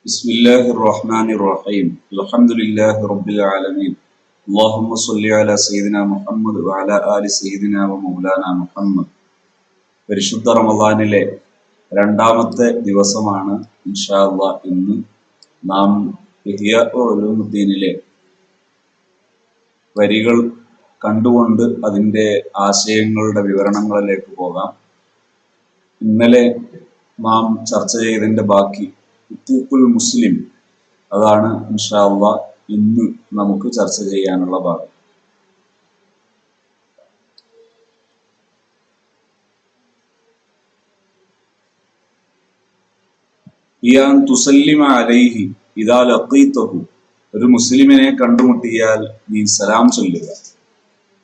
بسم الله الرحمن الرحيم الحمد لله رب العالمين اللهم صل على سيدنا محمد وعلى آل سيدنا ومولانا محمد. പരിശുദ്ധ റമദാനിലെ രണ്ടാമത്തെ ദിവസമാണ് ഇൻഷാ അല്ലാഹ് ഇന്ന് നാം ഇഹ്യാ ഉലൂമുദ്ദീനിലെ വരികൾ കണ്ടുകൊണ്ട് അതിൻ്റെ ആശയങ്ങളുടെ വിവരണങ്ങളിലേക്ക് പോകാം. ഇന്നലെ നാം ചർച്ച ചെയ്തതിൻ്റെ ബാക്കി ഹുഖൂഖുൽ മുസ്ലിം, അതാണ് ഇൻഷാ അല്ലാഹ് ഇന്ന് നമുക്ക് ചർച്ച ചെയ്യാനുള്ള ഭാഗം. ഇയാൻ തുസല്ലിമ അലൈഹി ഇദാ ലഖീതഹു, ഒരു മുസ്ലിമിനെ കണ്ടുമുട്ടിയാൽ നീ സലാം ചൊല്ലുക.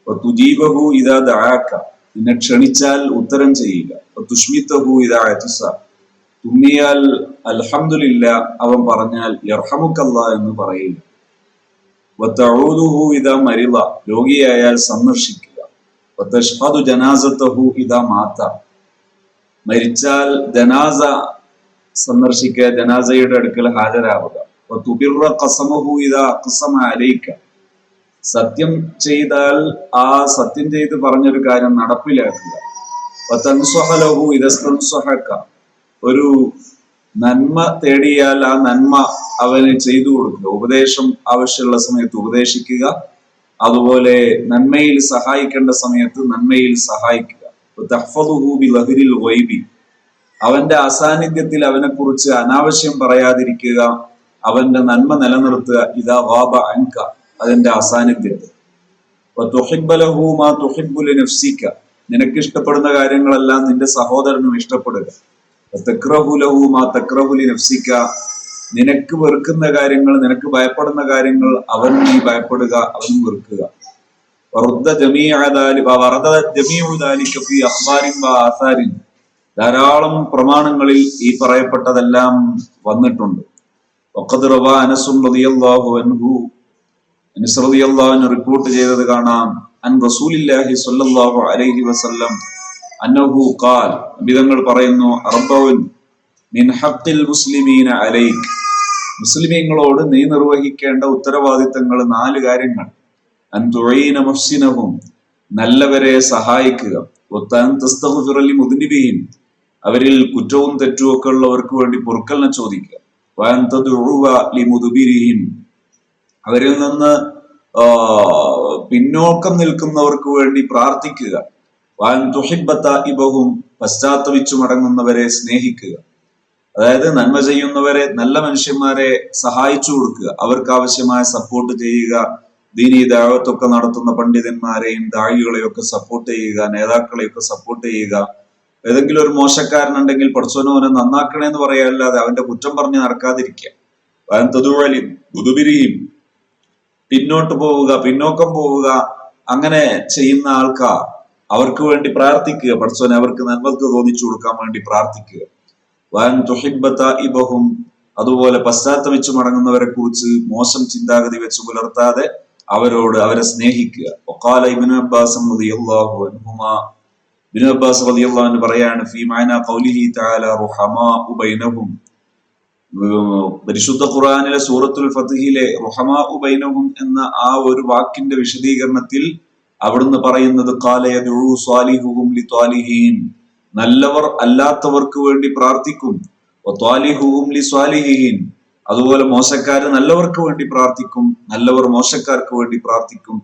വതുജീബഹു ഇദാ ദഅാക, നിന്നെ ക്ഷണിച്ചാൽ ഉത്തരം ചെയ്യുക. വതുശ്മിതഹു ഇദാ അത്സ, തുമ്മിയാൽ അൽഹംദുലില്ലാ, അവൻ പറഞ്ഞാൽ യർഹമുക്കല്ലാഹ് എന്ന് പറയുക. വതഊദുഹു ഇദാ മരിള, രോഗിയായാൽ സന്ദർശിക്കുക. വതശ്ഹദു ജനാസതഹു ഇദാ മാത, മരിച്ചാൽ ജനാസ സന്ദർശിക്കുക, ജനാസയുടെ അടുക്കൽ ഹാജരാവുക. വതുബിറ ഖസമഹു ഇദാ ഖസമ അലൈക, സത്യം ചെയ്താൽ ആ സത്യം ചെയ്ത് പറഞ്ഞൊരു കാര്യം നടപ്പിലാക്കുക. വതൻസഹ ലഹു ഇദാ സ്തൻസഹക, ഒരു നന്മ തേടിയാൽ ആ നന്മ അവന് ചെയ്തു കൊടുക്കുക. ഉപദേശം ആവശ്യമുള്ള സമയത്ത് ഉപദേശിക്കുക, അതുപോലെ നന്മയിൽ സഹായിക്കേണ്ട സമയത്ത് നന്മയിൽ സഹായിക്കുക. തഹ്ഫദുഹു ബിളഹ്രിൽ ഗൈബി, അവന്റെ അസാന്നിധ്യത്തിൽ അവനെ കുറിച്ച് അനാവശ്യം പറയാതിരിക്കുക, അവന്റെ നന്മ നിലനിർത്തുക. ഇദാ ഗാബ അൻക, അതിന്റെ അസാന്നിധ്യത്തിൽ. വതുഹിബ്ബ ലഹു മാ തുഹിബ്ബു ലിനഫ്സിക, നിനക്ക് ഇഷ്ടപ്പെടുന്ന കാര്യങ്ങളെല്ലാം നിന്റെ സഹോദരനും ഇഷ്ടപ്പെടുക. തക്റഹു ലഹു മാ തക്റഹു ലിനഫ്സിക, നിനക്ക് വെറുക്കുന്ന കാര്യങ്ങൾ, നിനക്ക് ഭയപ്പെടുന്ന കാര്യങ്ങൾ അവന് നീ ഭയപ്പെടുക, അവനും വെറുക്കുക. വറദ്ദ ജമീഅ ദാലിക വറദ ജമീഉ ദാലിക ഫീ അഖ്ബാരിൻ വആസാരിൻ, ധാരാളം പ്രമാണങ്ങളിൽ ഈ പറയപ്പെട്ടതെല്ലാം വന്നിട്ടുണ്ട്. വഖദ് റവാ അനസ് റളിയല്ലാഹു അൻഹു, അനസ് റളിയല്ലാഹു അൻഹു റിപ്പോർട്ട് ചെയ്തത് കാണാം. അൻ റസൂലില്ലാഹി സ്വല്ലല്ലാഹു അലൈഹി വസല്ലം അന്നഹു ഖാൽ, നബിതങ്ങൾ പറയുന്നു, അർബഉൻ മിൻ ഹഖ്ഖിൽ മുസ്ലിമീന അലൈക്, മുസ്ലിമീങ്ങളോട് നീ നിർവഹിക്കേണ്ട ഉത്തരവാദിത്തങ്ങൾ 4 കാര്യങ്ങൾ. അൻ തുഈന മുഹ്സിനഹും, നല്ലവരെ സഹായിക്കുക. വതൻ തസ്തഗ്ഫിറ ലിമുദ്നിബിഹിം, അവരിൽ കുറ്റവും തെറ്റും ഒക്കെ ഉള്ളവർക്ക് വേണ്ടി പൊറുക്കലിനെ ചോദിക്കുക. വഅൻ തദ്ഉവ ലിമുദ്ബിരിഹിം, അവരിൽ നിന്ന് പിന്നോക്കം നിൽക്കുന്നവർക്ക് വേണ്ടി പ്രാർത്ഥിക്കുക. വഅൻ തുഹിബ്ബ താഇബഹും, പശ്ചാത്തപിച്ചു മടങ്ങുന്നവരെ സ്നേഹിക്കുക. അതായത് നന്മ ചെയ്യുന്നവരെ, നല്ല മനുഷ്യന്മാരെ സഹായിച്ചു കൊടുക്കുക, അവർക്ക് ആവശ്യമായ സപ്പോർട്ട് ചെയ്യുക. ദീനീ ദഅവത്തൊക്കെ നടത്തുന്ന പണ്ഡിതന്മാരെയും ദായികളെയും ഒക്കെ സപ്പോർട്ട് ചെയ്യുക, നേതാക്കളെയൊക്കെ സപ്പോർട്ട് ചെയ്യുക. ഏതെങ്കിലും ഒരു മോശക്കാരനുണ്ടെങ്കിൽ പടച്ചോനെ നന്നാക്കണേന്ന് പറയാല്ലാതെ അവന്റെ കുറ്റം പറഞ്ഞ് നടക്കാതിരിക്കുക. വഅൻ തദ്ഉവ ലിമുദ്ബിരിഹിം, പിന്നോട്ട് പോവുക, പിന്നോക്കം പോവുക, അങ്ങനെ ചെയ്യുന്ന ആൾക്കാർ അവർക്ക് വേണ്ടി പ്രാർത്ഥിക്കുക. പടച്ചോനെ അവർക്ക് നന്മക്ക് തോന്നിച്ചു കൊടുക്കാൻ വേണ്ടി പ്രാർത്ഥിക്കുക. വഅൻ തുഹിബ്ബ താഇബഹും, അതുപോലെ പശ്ചാത്തപിച്ചു മടങ്ങുന്നവരെ കുറിച്ച് മോശം ചിന്താഗതി വെച്ച് പുലർത്താതെ അവരെ സ്നേഹിക്കുക. വഖാല ഇബ്നു അബ്ബാസ് റളിയല്ലാഹു അൻഹുമാ, ഇബ്നു അബ്ബാസ് റളിയല്ലാഹു അൻഹു പറയാണ്, ഫീ മഅനാ ഖൗലിഹി തആല റുഹമാഉ ബൈനഹും, പരിശുദ്ധ ഖുർആനിലെ സൂറത്തുൽ ഫത്ഹിലെ റുഹമാഉ ബൈനഹും എന്ന ആ ഒരു വാക്കിന്റെ വിശദീകരണത്തിൽ അവിടുന്ന് പറയുന്നത്, ഖാല യദ്ഉ സ്വാലിഹുഹും ലിത്വാലിഹീൻ, നല്ലവർ അല്ലാത്തവർക്ക് വേണ്ടി പ്രാർത്ഥിക്കും. വത്വാലിഹുഹും ലിസ്വാലിഹീൻ, അതുപോലെ മോശക്കാര് നല്ലവർക്ക് വേണ്ടി പ്രാർത്ഥിക്കും, നല്ലവർ മോശക്കാർക്ക് വേണ്ടി പ്രാർത്ഥിക്കും.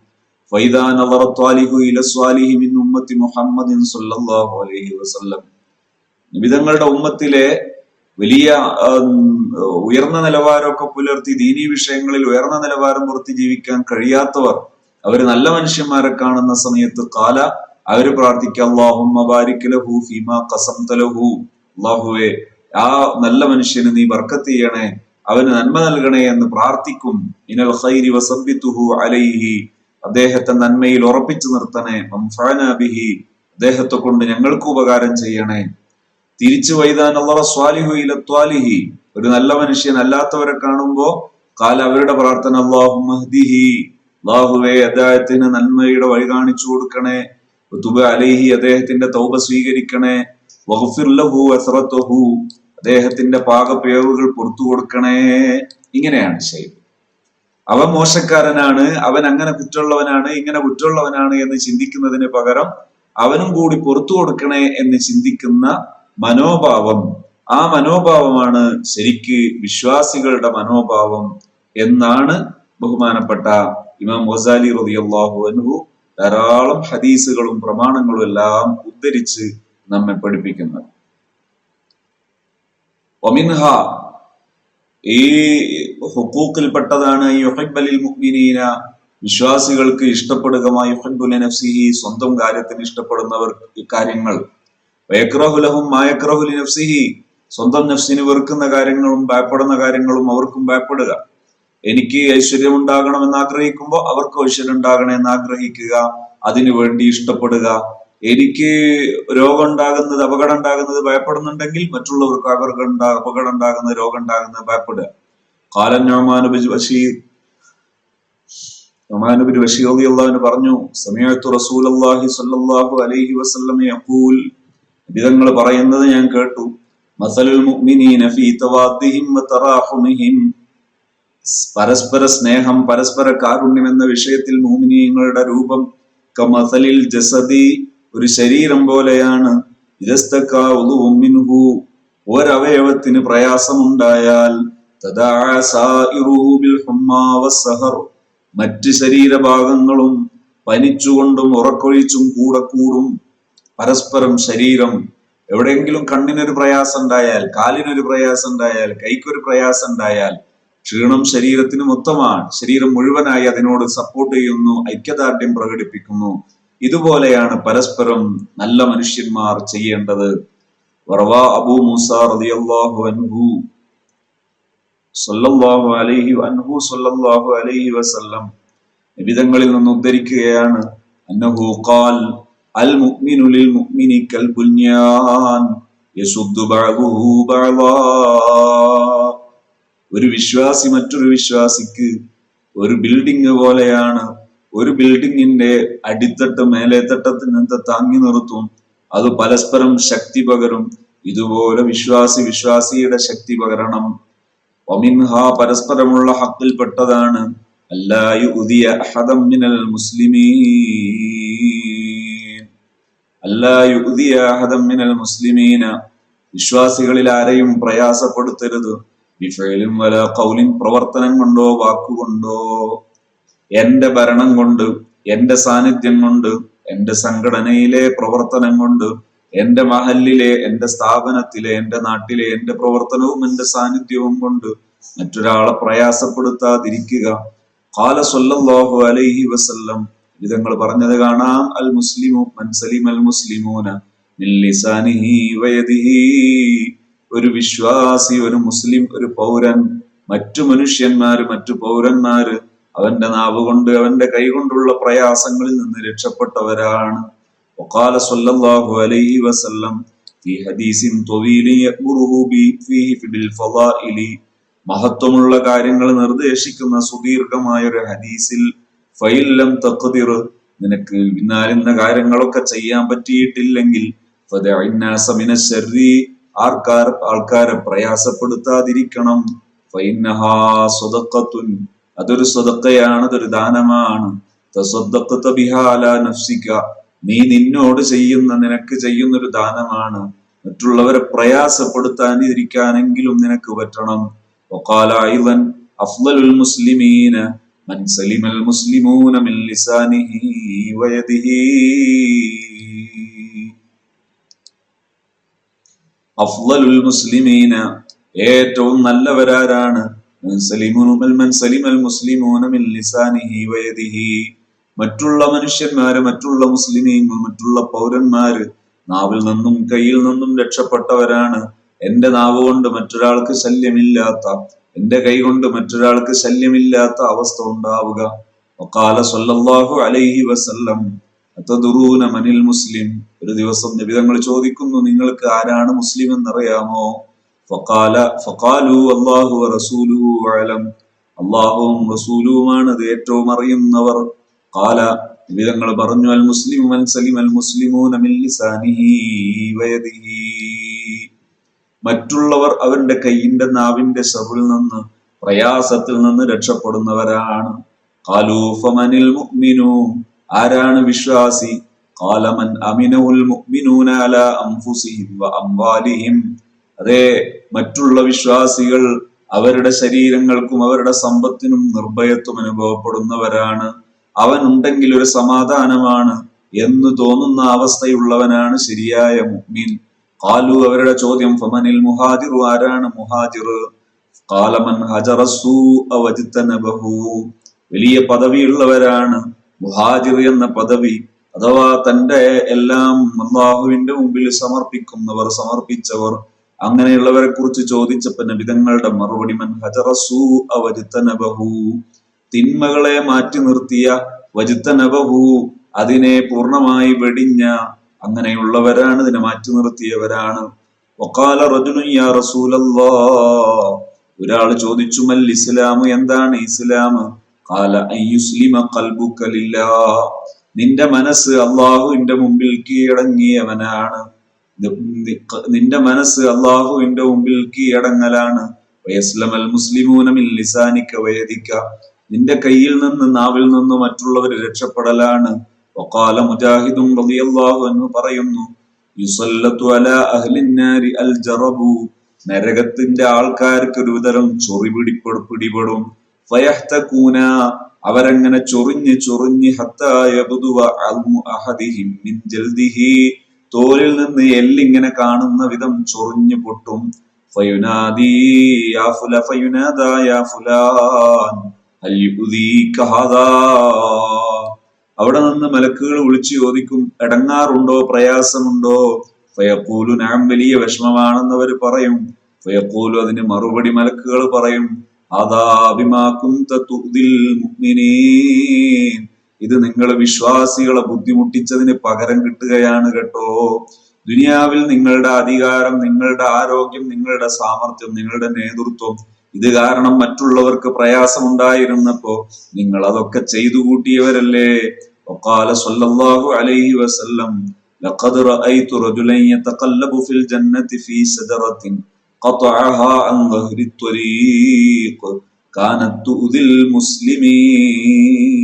ഫൈദാ നദറ ത്വാലിഹു ഇല സ്വാലിഹി മിൻ ഉമ്മത്തി മുഹമ്മദിൻ സ്വല്ലല്ലാഹു അലൈഹി വസല്ലം, നബിതങ്ങളുടെ ഉമ്മത്തിലെ വലിയ ഉയർന്ന നിലവാരമൊക്കെ പുലർത്തി ദീനീ വിഷയങ്ങളിൽ ഉയർന്ന നിലവാരം പുറത്തി ജീവിക്കാൻ കഴിയാത്തവർ, അവര് നല്ല മനുഷ്യന്മാരെ കാണുന്ന സമയത്ത് ഖാല, അവര് പ്രാർത്ഥിക്കുക, അല്ലാഹുമ്മ ബാരിക് ലഹു ഫീമാ ഖസംത ലഹു, അല്ലാഹുവേ ആ നല്ല മനുഷ്യന് നീ ബർക്കത്ത് ചെയ്യണേ, അവന് നന്മ നൽകണേ എന്ന് പ്രാർത്ഥിക്കും. ഇനൽ ഖൈരി വസബ്ബിതുഹു അലൈഹി, അദ്ദേഹത്തെ നന്മയിൽ ഉറപ്പിച്ചു നിർത്തണേ. വൻഫഅനാ ബിഹി, അദ്ദേഹത്തെ കൊണ്ട് ഞങ്ങൾക്ക് ഉപകാരം ചെയ്യണേ. തിരിച്ചു വൈദാൻ അല്ലാഹ സ്വാലിഹു ഇല ത്വാലിഹി, ഒരു നല്ല മനുഷ്യൻ അല്ലാത്തവരെ കാണുമ്പോ ഖാല, അവരുടെ പ്രാർത്ഥന, അല്ലാഹുമ്മ ഹ്ദിഹി, അല്ലാഹുവേ അദ്ദേഹത്തിന് നന്മയുടെ വഴി കാണിച്ചു കൊടുക്കണേ. വതുബ് അലൈഹി, അദ്ദേഹത്തിന്റെ തൗബ സ്വീകരിക്കണേ. വഗ്ഫിർ ലഹു വസ്റതഹു, അദ്ദേഹത്തിന്റെ പാകപ്പിഴവുകൾ പുറത്തു കൊടുക്കണേ. ഇങ്ങനെയാണ് ശൈലി. അവൻ മോശക്കാരനാണ്, അവൻ അങ്ങനെ കുറ്റമുള്ളവനാണ്, ഇങ്ങനെ കുറ്റമുള്ളവനാണ് എന്ന് ചിന്തിക്കുന്നതിന് പകരം അവനും കൂടി പുറത്തു കൊടുക്കണേ എന്ന് ചിന്തിക്കുന്ന മനോഭാവം, ആ മനോഭാവമാണ് ശരിക്ക് വിശ്വാസികളുടെ മനോഭാവം എന്നാണ് ബഹുമാനപ്പെട്ട ഇമാം ഗസാലി റളിയല്ലാഹു അൻഹു ധാരാളം ഹദീസുകളും പ്രമാണങ്ങളും എല്ലാം ഉദ്ധരിച്ച് നമ്മെ പഠിപ്പിക്കുന്നത്. വമിൻഹ, ഈ ഹുഖൂഖിൽപ്പെട്ടതാണ് യുഹിബ്ബുൽ മുഅ്മിനീന, വിശ്വാസികൾക്ക് ഇഷ്ടപ്പെടുക, യുഹിബ്ബു ലിനഫ്സിഹി, സ്വന്തം കാര്യത്തിന് ഇഷ്ടപ്പെടുന്നവർ കാര്യങ്ങൾ, വയക്റഹു ലഹും മാ യക്റഹു ലിനഫ്സിഹി, സ്വന്തം നഫ്സിന് വെറുക്കുന്ന കാര്യങ്ങളും ഭയപ്പെടുന്ന കാര്യങ്ങളും അവർക്കും ഭയപ്പെടുക. എനിക്ക് ഐശ്വര്യം ഉണ്ടാകണമെന്ന് ആഗ്രഹിക്കുമ്പോൾ അവർക്ക് ഐശ്വര്യം ഉണ്ടാകണമെന്ന് ആഗ്രഹിക്കുക, അതിനു വേണ്ടി ഇഷ്ടപ്പെടുക. എനിക്ക് രോഗം ഉണ്ടാകുന്നത്, അപകടം ഉണ്ടാകുന്നത് ഭയപ്പെടുന്നുണ്ടെങ്കിൽ മറ്റുള്ളവർക്ക് അപകടം ഉണ്ടാകുന്നത്, രോഗം ഉണ്ടാകുന്നത് ഭയപ്പെടുക. ഖാലൻ നുഅ്മാൻ ബിൻ ബശീർ, നുഅ്മാൻ ബിൻ ബശീർ റളിയല്ലാഹു അൻഹു പറഞ്ഞു, സമീഅതു റസൂലുള്ളാഹി സ്വല്ലല്ലാഹു അലൈഹി വസല്ലം യഖൂൽ, നബിതങ്ങൾ പറയുന്നത് ഞാൻ കേട്ടു, മസലുൽ മുഅ്മിനീന ഫീ തവാദ്ദിഹിം വതറാഹുമിഹിം, പരസ്പര സ്നേഹം, പരസ്പര കാരുണ്യം എന്ന വിഷയത്തിൽ മുഅ്മിനീങ്ങളുടെ രൂപം കമസലിൽ ജസദി, ഒരു ശരീരം പോലെയാണ്. ഇദസ്തകാ ഉളുഉം മിൻഹു, ഒരവയവത്തിന് പ്രയാസമുണ്ടായാൽ തദാഅ സായിറുഹു ബിൽ ഹുമ്മാ വസ്സഹർ, മറ്റ് ശരീരഭാഗങ്ങളും പനിച്ചുകൊണ്ടും ഉറക്കൊഴിച്ചും കൂടെ കൂടും. പരസ്പരം ശരീരം, എവിടെയെങ്കിലും കണ്ണിനൊരു പ്രയാസം ഉണ്ടായാൽ, കാലിനൊരു പ്രയാസം ഉണ്ടായാൽ, കൈക്കൊരു പ്രയാസം ഉണ്ടായാൽ, ക്ഷീണം ശരീരത്തിന് മൊത്തമാണ്, ശരീരം മുഴുവനായി അതിനോട് സപ്പോർട്ട് ചെയ്യുന്നു, ഐക്യദാർഢ്യം പ്രകടിപ്പിക്കുന്നു. ഇതുപോലെയാണ് പരസ്പരം നല്ല മനുഷ്യന്മാർ ചെയ്യേണ്ടത്. വറവാ അബൂ മൂസ റളിയല്ലാഹു അൻഹു സ്വല്ലല്ലാഹു അലൈഹി വസല്ലം നബിതങ്ങളിൽ നിന്ന് ഉദ്ധരിക്കുകയാണ്, അന്നഹു ഖാൽ അൽ മുഅ്മിനു ലിൽ മുഅ്മിനി കൽ ബുൻയാൻ യശുദ്ദു ബഅദുഹു ബഅദാ, ഒരു വിശ്വാസി മറ്റൊരു വിശ്വാസിക്ക് ഒരു ബിൽഡിംഗ് പോലെയാണ്. ഒരു ബിൽഡിങ്ങിന്റെ അടിത്തട്ട് മേലേത്തട്ടത്തിൽ നിന്ന് താങ്ങി നിർത്തും, അത് പരസ്പരം ശക്തി പകരും. ഇതുപോലെ വിശ്വാസിയുടെ ശക്തി പകരണം. വമിൻഹ, പരസ്പരമുള്ള ഹക്കിൽപ്പെട്ടതാണ്, അല്ലാ യുദിയ അഹദൻ മിനൽ മുസ്ലിമീൻ, അല്ലാ യുദിയ അഹദൻ മിനൽ മുസ്ലിമീന, വിശ്വാസികളിൽ ആരെയും പ്രയാസപ്പെടുത്തരുത്. ബിഫഇലിൻ വലാ ഖൗലിൻ, പ്രവർത്തനം കൊണ്ടോ വാക്കുകൊണ്ടോ. എന്റെ ഭരണം കൊണ്ട്, എന്റെ സാന്നിധ്യം കൊണ്ട്, എന്റെ സംഘടനയിലെ പ്രവർത്തനം കൊണ്ട്, എന്റെ മഹല്ലിലെ, എന്റെ സ്ഥാപനത്തിലെ, എന്റെ നാട്ടിലെ എന്റെ പ്രവർത്തനവും എന്റെ സാന്നിധ്യവും കൊണ്ട് മറ്റൊരാളെ പ്രയാസപ്പെടുത്താതിരിക്കുക. ഖാല സ്വല്ലല്ലാഹു അലൈഹി വസല്ലം, ഇതങ്ങൾ പറഞ്ഞത് കാണാം, അൽ മുസ്ലിമു മൻ സലിമൽ മുസ്ലിമൂന മിൻ ലിസാനിഹി വയദിഹി, ഒരു വിശ്വാസി, ഒരു മുസ്ലിം, ഒരു പൗരൻ, മറ്റു മനുഷ്യന്മാര്, മറ്റു പൗരന്മാര് അവന്റെ നാവ് കൊണ്ട്, അവന്റെ കൈ കൊണ്ടുള്ള പ്രയാസങ്ങളിൽ നിന്ന് രക്ഷപ്പെട്ടവരാണ്. വഖാല സ്വല്ലല്ലാഹു അലൈഹി വസല്ലം ഫീ ഹദീസിൻ ത്വീലിൻ യഅ്മുറുഹു ഫീഹി ബിൽ ഫളാഇലി, മഹത്വമുള്ള കാര്യങ്ങൾ നിർദ്ദേശിക്കുന്ന സുദീർഘമായ ഒരു ഹദീസിൽ, ഫൈലം തഖ്ദിർ, നിനക്ക് ഇന്ന കാര്യങ്ങളൊക്കെ ചെയ്യാൻ പറ്റിയിട്ടില്ലെങ്കിൽ, ഫദഇന്നാസ മിനശ്ശർരി, ആൾക്കാരെ പ്രയാസപ്പെടുത്താതിരിക്കണം. ഫഇന്നഹാ സദഖത്തുൻ, അതൊരു സദഖയാണ്, അതൊരു ദാനമാണ്. തസദ്ദഖത ബിഹാ അലാ നഫ്സിക, നീ നിന്നോട് ചെയ്യുന്ന, നിനക്ക് ചെയ്യുന്ന ഒരു ദാനമാണ്. മറ്റുള്ളവരെ പ്രയാസപ്പെടുത്താതിരിക്കാനെങ്കിലും നിനക്ക് പറ്റണം. വഖാല അയ്ളൻ അഫ്ളലുൽ മുസ്ലിമീന മൻ സലിമൽ മുസ്ലിമൂന മിൻ ലിസാനിഹി വയദിഹി, അഫ്ളലുൽ മുസ്ലിമീന, ഏറ്റവും നല്ലവരാരാണ്, മൻ സലിമൽ മുസ്ലിമൂന മിൻ ലിസാനിഹി വയദിഹി, മറ്റുള്ള മനുഷ്യന്മാര്, മറ്റുള്ള മുസ്ലിമീങ്ങൾ, മറ്റുള്ള പൗരന്മാര് നാവിൽ നിന്നും കയ്യിൽ നിന്നും രക്ഷപ്പെട്ടവരാണ്. എന്റെ നാവ് കൊണ്ട് മറ്റൊരാൾക്ക് ശല്യമില്ലാത്ത, എന്റെ കൈ കൊണ്ട് മറ്റൊരാൾക്ക് ശല്യമില്ലാത്ത അവസ്ഥ ഉണ്ടാവുക. വഖാല സ്വല്ലല്ലാഹു അലൈഹി വസല്ലം അതദറൂന മനിൽ മുസ്ലിം, ഒരു ദിവസം നബി തങ്ങൾ ചോദിക്കുന്നു, നിങ്ങൾക്ക് ആരാണ് മുസ്ലിം എന്നറിയാമോ? ഫഖാലു അല്ലാഹു വറസൂലുഹു അഅലം, അല്ലാഹുവും റസൂലുമാണ് അത് ഏറ്റവും അറിയുന്നവർ. ഖാല, നബി തങ്ങൾ പറഞ്ഞു, അൽ മുസ്ലിമു മൻ സലിമൽ മുസ്ലിമൂന മിൻ ലിസാനിഹി വയദിഹി, മറ്റുള്ളവർ അവന്റെ കൈയിന്റെ നാവിന്റെ ശർറിൽ നിന്ന്, പ്രയാസത്തിൽ നിന്ന് രക്ഷപ്പെടുന്നവരാണ്. ഖാലൂ ഫമനിൽ മുഅ്മിനൂ, ആരാണ് വിശ്വാസി? ഖാല മൻ അമിനഹുൽ മുഅ്മിനൂന അലാ അൻഫുസിഹിം വ അംവാലിഹിം, അതേ, മറ്റുള്ള വിശ്വാസികൾ അവരുടെ ശരീരങ്ങൾക്കും അവരുടെ സമ്പത്തിനും നിർഭയത്വം അനുഭവപ്പെടുന്നവരാണ്. അവനുണ്ടെങ്കിൽ ഒരു സമാധാനമാണ് എന്ന് തോന്നുന്ന അവസ്ഥയുള്ളവനാണ് ശരിയായ മുഅ്മിൻ. ഖാലു, അവരുടെ ചോദ്യം, ഫമനിൽ മുഹാജിറു, ആരാണ് മുഹാജിർ? ഖാല മൻ ഹജറ സൂഅ വജ്തനബഹു, വലിയ പദവിയുള്ളവരാണ് മുഹാജിർ എന്ന പദവി, അഥവാ തന്റെ എല്ലാം അല്ലാഹുവിന്റെ മുമ്പിൽ സമർപ്പിച്ചവർ. അങ്ങനെയുള്ളവരെ കുറിച്ച് ചോദിച്ചപ്പോ നബി തങ്ങളുടെ മറുപടി, മൻ ഹജറ സൂഅ വജ്തനബഹു, തിന്മകളെ മാറ്റി നിർത്തിയ, വജ്തനബഹു, അതിനെ പൂർണ്ണമായി വെടിഞ്ഞ, അങ്ങനെയുള്ളവരാണ്, ഇതിനെ മാറ്റി നിർത്തിയവരാണ്. വഖാല റജുലുൻ യാ റസൂലല്ലാഹ്, ഒരാൾ ചോദിച്ചു, മൽ ഇസ്ലാം, എന്താണ് ഇസ്ലാം? ഖാല അയ്യുസ്ലിമ ഖൽബുക ലില്ലാഹ്, നിന്റെ മനസ്സ് അള്ളാഹുവിന്റെ മുമ്പിൽ കീഴടങ്ങിയവനാണ്, നിന്റെ മനസ്സ് അള്ളാഹുവിന്റെ മുമ്പിൽ കീഴടങ്ങലാണ്. വയസ്ലമൽ മുസ്ലിമൂന മിൻ ലിസാനിക വയദിക, നിന്റെ കയ്യിൽ നിന്ന് നാവിൽ നിന്ന് മറ്റുള്ളവർ രക്ഷപ്പെടലാണ്. വഖാല മുജാഹിദുൻ റളിയല്ലാഹു അൻഹു പറയുന്നു, യുസല്ലത്തു അലാ അഹ്ലിൻ നാരി അൽ ജറബു, നരകത്തിന്റെ ആൾക്കാർക്ക് ഒരുതരം ചൊറി പിടിപെടും. ഫയഹ്തകൂന, അവരങ്ങനെ ചൊറിഞ്ഞ് ഹത്താ യബ്ദുവ അൽമു അഹദിഹിം മിൻ ജൽദിഹി, തോലിൽ നിന്ന് എല്ലിങ്ങനെ കാണുന്ന വിധം ചൊറിഞ്ഞു പൊട്ടും. ഫയുനാദി യാ ഫുലാൻ ഹൽ യുദീക ഹാദാ, അവിടെ നിന്ന് മലക്കുകൾ വിളിച്ചു ചോദിക്കും, എടങ്ങാറുണ്ടോ, പ്രയാസമുണ്ടോ? ഫയഖൂലു നഅം, വലിയ വിഷമമാണെന്നവർ പറയും. ഫയഖൂലു, അതിന് മറുപടി മലക്കുകൾ പറയും, അദാ ബിമാ കുൻത തുദിൽ മുഅ്മിനീൻ, ഇത് നിങ്ങൾ വിശ്വാസികളെ ബുദ്ധിമുട്ടിച്ചതിന് പകരം കിട്ടുകയാണ് കേട്ടോ. ദുനിയാവിൽ നിങ്ങളുടെ അധികാരം, നിങ്ങളുടെ ആരോഗ്യം, നിങ്ങളുടെ സാമർത്ഥ്യം, നിങ്ങളുടെ നേതൃത്വം, ഇത് കാരണം മറ്റുള്ളവർക്ക് പ്രയാസമുണ്ടായിരുന്നപ്പോ നിങ്ങൾ അതൊക്കെ ചെയ്തു കൂട്ടിയവരല്ലേ. വഖാല സ്വല്ലല്ലാഹു അലൈഹി വസല്ലം, ലഖദ് റഅയ്തു റജുലൻ യതഖല്ലബു ഫിൽ ജന്നതി ഫീ ശജറത്തിൻ ഖതഅഹാ അൻ ദഹ്രി ത്വരീഖ് കാനത് തുദിൽ മുസ്ലിമീൻ.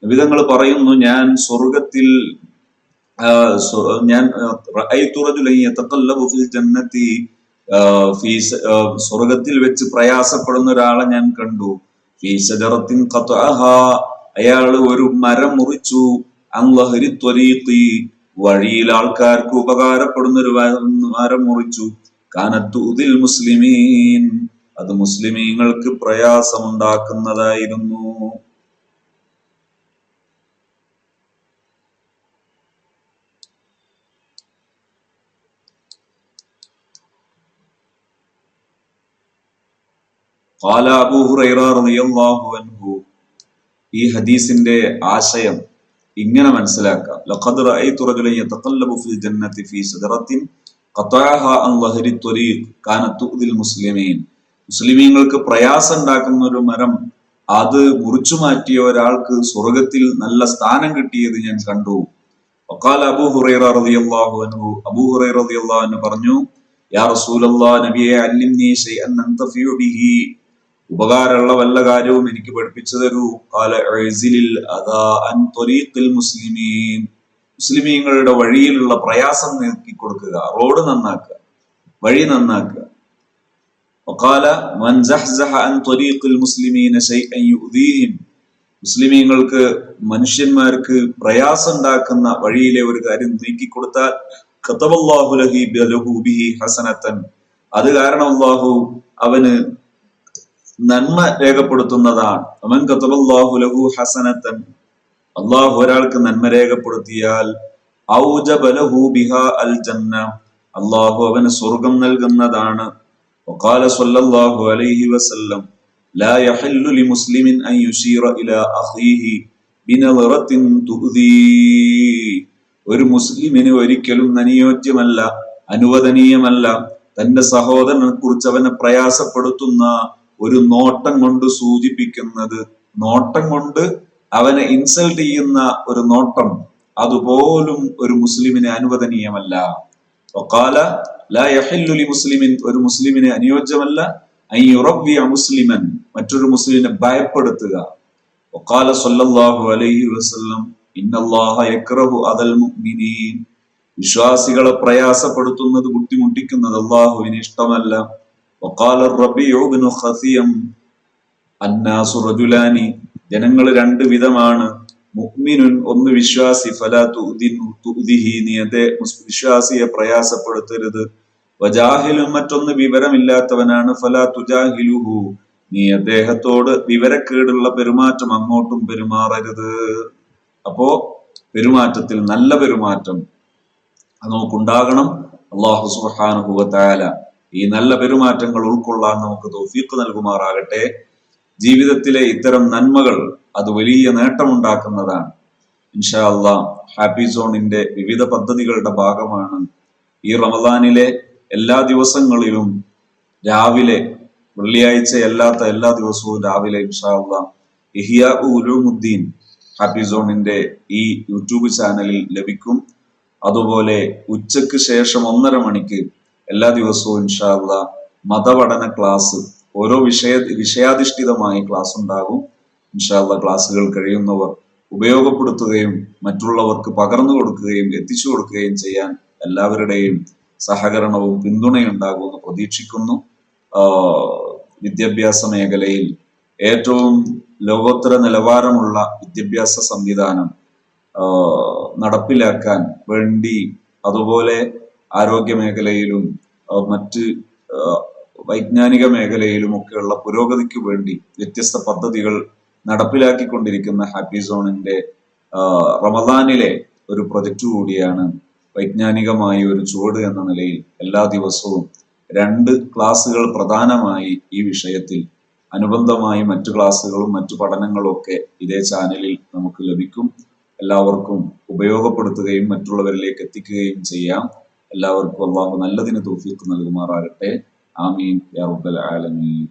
നബിതങ്ങൾ പറയുന്നു, ഞാൻ സ്വർഗത്തിൽ സ്വർഗത്തിൽ വെച്ച് പ്രയാസപ്പെടുന്ന ഒരാളെ ഞാൻ കണ്ടു. ഫീ ശജറത്തിൻ ഖതഅഹാ, അയാള് ഒരു മരം മുറിച്ചു, അൻ ദഹ്രി ത്വരീഖി, വഴിയിൽ ആൾക്കാർക്ക് ഉപകാരപ്പെടുന്ന ഒരു മരം മുറിച്ചു. കാനത് തുദിൽ മുസ്ലിമീൻ, അത് മുസ്ലിമീങ്ങൾക്ക് പ്രയാസമുണ്ടാക്കുന്നതായിരുന്നു. ഖാല അബൂ ഹുറൈറ റളിയല്ലാഹു അൻഹു, ഈ ഹദീസിന്റെ ആശയം ഇങ്ങനെ മനസ്സിലാക്കാം. ലഖദ് റഅയ്തു റജുലൻ യതഖല്ലബു ഫിൽ ജന്നതി ഫീ ശജറത്തിൻ ഖതഅഹാ അൻ ദഹ്രി ത്വരീഖ് കാനത് തുദിൽ മുസ്ലിമീൻ, മുസ്ലിമീങ്ങൾക്ക് പ്രയാസം ഉണ്ടാക്കുന്ന ഒരു മരം, അത് മുറിച്ചു മാറ്റിയ ഒരാൾക്ക് സ്വർഗത്തിൽ നല്ല സ്ഥാനം കിട്ടിയത് ഞാൻ കണ്ടു. വഖാല അബൂ ഹുറൈറ റളിയല്ലാഹു അൻഹു, അബൂ ഹുറൈറ റളിയല്ലാഹു അൻഹു പറഞ്ഞു, യാ റസൂലല്ലാഹ്, നബിയെ, അല്ലിംനി ശൈഅൻ അൻതഫിഉ ബിഹി, ഉപകാരമുള്ള വല്ല കാര്യവും എനിക്ക് പഠിപ്പിച്ചു തരൂ. ഖാല ഉഅ്സിലിൽ അദാ അൻ ത്വരീഖിൽ മുസ്ലിമീൻ, മുസ്ലിമീങ്ങളുടെ വഴിയിലുള്ള പ്രയാസം നീക്കി കൊടുക്കുക, റോഡ് നന്നാക്കുക, വഴി നന്നാക്കുക. വഖാല മൻ സഹ്സഹ അൻ ത്വരീഖിൽ മുസ്ലിമീന ശൈഅൻ യുദീഹിം, മുസ്ലിമീങ്ങൾക്ക്, മനുഷ്യന്മാർക്ക് പ്രയാസം ഉണ്ടാക്കുന്ന വഴിയിലെ ഒരു കാര്യം നീക്കിക്കൊടുത്താൽ കതബല്ലാഹു ലഹു ബിഹി ഹസനതൻ, അത് കാരണം അല്ലാഹു അവന് നന്മ രേഖപ്പെടുത്തുന്നതാണ്. അമൻ കതബല്ലാഹു ലഹു ഹസനതൻ, അല്ലാഹു ഒരാൾക്ക് നന്മ രേഖപ്പെടുത്തിയാൽ ഔജബ ലഹു ബിഹാ അൽ ജന്ന, അല്ലാഹു അവന് സ്വർഗം നൽകുന്നതാണ്. വഖാല സ്വല്ലല്ലാഹു അലൈഹി വസല്ലം, ലാ യഹില്ലു ലിമുസ്ലിമിൻ അൻ യുശീറ ഇലാ അഖീഹി ബിനളറത്തിൻ തുദീ, ഒരു മുസ്ലിമിന് ഒരിക്കലും അനുയോജ്യമല്ല, അനുവദനീയമല്ല തന്റെ സഹോദരനെ കുറിച്ച് അവനെ പ്രയാസപ്പെടുത്തുന്ന ഒരു നോട്ടം കൊണ്ട് സൂചിപ്പിക്കുന്നത്, നോട്ടം കൊണ്ട് അവനെ ഇൻസൾട്ട് ചെയ്യുന്ന ഒരു നോട്ടം, അതുപോലും ഒരു മുസ്ലിമിന് അനുവദനീയമല്ല. വഖാല ലാ യഹില്ലു ലി മുസ്ലിമിൻ, ഒരു മുസ്ലിമിന് അനുയോജ്യമല്ല, അൻ യുറവ്വിയ മുസ്ലിമൻ, മറ്റൊരു മുസ്ലിമിനെ ഭയപ്പെടുത്തുക. വഖാല സ്വല്ലല്ലാഹു അലൈഹി വസല്ലം ഇന്നല്ലാഹ യക്റഹു അദൽ മുഅ്മിനീൻ, വിശ്വാസികളെ പ്രയാസപ്പെടുത്തുന്നത്, ബുദ്ധിമുട്ടിക്കുന്നത് അല്ലാഹുവിന് ഇഷ്ടമല്ല. വഖാല റബീഉ ഇബ്നു ഖസിയം അന്നാസു റജുലാനി, ജനങ്ങൾ രണ്ട് വിധമാണ്. മുഅ്മിനുൻ, ഒന്ന് വിശ്വാസി, ഫലാ തുഅ്ദിഹി, നീ വിശ്വാസിയെ പ്രയാസപ്പെടുത്തരുത്. വജാഹിലുൻ, മറ്റൊന്ന് വിവരമില്ലാത്തവനാണ്, ഫലാ തുജാഹിലുഹു, നീ അദ്ദേഹത്തോട് വിവരക്കേടുള്ള പെരുമാറ്റം അങ്ങോട്ടും പെരുമാറരുത്. അപ്പോ പെരുമാറ്റത്തിൽ നല്ല പെരുമാറ്റം അത് നമുക്കുണ്ടാകണം. അല്ലാഹു സുബ്ഹാനഹു വ തആല ഈ നല്ല പെരുമാറ്റങ്ങൾ ഉൾക്കൊള്ളാൻ നമുക്ക് തൗഫീഖ് നൽകുമാറാകട്ടെ. ജീവിതത്തിലെ ഇത്തരം നന്മകൾ അത് വലിയ നേട്ടമുണ്ടാക്കുന്നതാണ്. ഇൻഷാ അല്ലാഹ് ഹാപ്പി സോണിന്റെ വിവിധ പദ്ധതികളുടെ ഭാഗമാണ് ഈ റമദാനിലെ എല്ലാ ദിവസങ്ങളിലും രാവിലെ, വെള്ളിയാഴ്ച അല്ലാത്ത എല്ലാ ദിവസവും രാവിലെ ഇൻഷാ അല്ലാഹ് ഇഹ്യാ ഉലൂമുദ്ദീൻ ഹാപ്പി സോണിന്റെ ഈ യൂട്യൂബ് ചാനലിൽ ലഭിക്കും. അതുപോലെ ഉച്ചക്ക് ശേഷം 1:30 മണിക്ക് എല്ലാ ദിവസവും ഇൻഷാ അല്ലാഹ് മതപഠന ക്ലാസ്, ഓരോ വിഷയാധിഷ്ഠിതമായി ക്ലാസ് ഉണ്ടാകും. ഇൻഷാ അല്ലാഹ് ക്ലാസ്സുകൾ കഴിയുന്നവർ ഉപയോഗപ്പെടുത്തുകയും മറ്റുള്ളവർക്ക് പകർന്നു കൊടുക്കുകയും എത്തിച്ചു കൊടുക്കുകയും ചെയ്യാൻ എല്ലാവരുടെയും സഹകരണവും പിന്തുണയും ഉണ്ടാകുമെന്ന് പ്രതീക്ഷിക്കുന്നു. വിദ്യാഭ്യാസ മേഖലയിൽ ഏറ്റവും ലോകോത്തര നിലവാരമുള്ള വിദ്യാഭ്യാസ സംവിധാനം നടപ്പിലാക്കാൻ വേണ്ടി, അതുപോലെ ആരോഗ്യ മേഖലയിലും മറ്റ് വൈജ്ഞാനിക മേഖലയിലും ഒക്കെയുള്ള പുരോഗതിക്ക് വേണ്ടി വ്യത്യസ്ത പദ്ധതികൾ നടപ്പിലാക്കിക്കൊണ്ടിരിക്കുന്ന ഹാപ്പി സോണിന്റെ റമദാനിലെ ഒരു പ്രൊജക്റ്റ് കൂടിയാണ് വൈജ്ഞാനികമായ ഒരു ചുവട് എന്ന നിലയിൽ എല്ലാ ദിവസവും 2 ക്ലാസ്സുകൾ പ്രധാനമായി ഈ വിഷയത്തിൽ, അനുബന്ധമായി മറ്റു ക്ലാസ്സുകളും മറ്റു പഠനങ്ങളും ഒക്കെ ഇതേ ചാനലിൽ നമുക്ക് ലഭിക്കും. എല്ലാവർക്കും ഉപയോഗപ്പെടുത്തുകയും മറ്റുള്ളവരിലേക്ക് എത്തിക്കുകയും ചെയ്യാം. എല്ലാവർക്കും അല്ലാഹു നല്ലതിന് തൗഫീഖ് നൽകുമാറാകട്ടെ. ആമീൻ യാ റബ്ബൽ ആലമീൻ.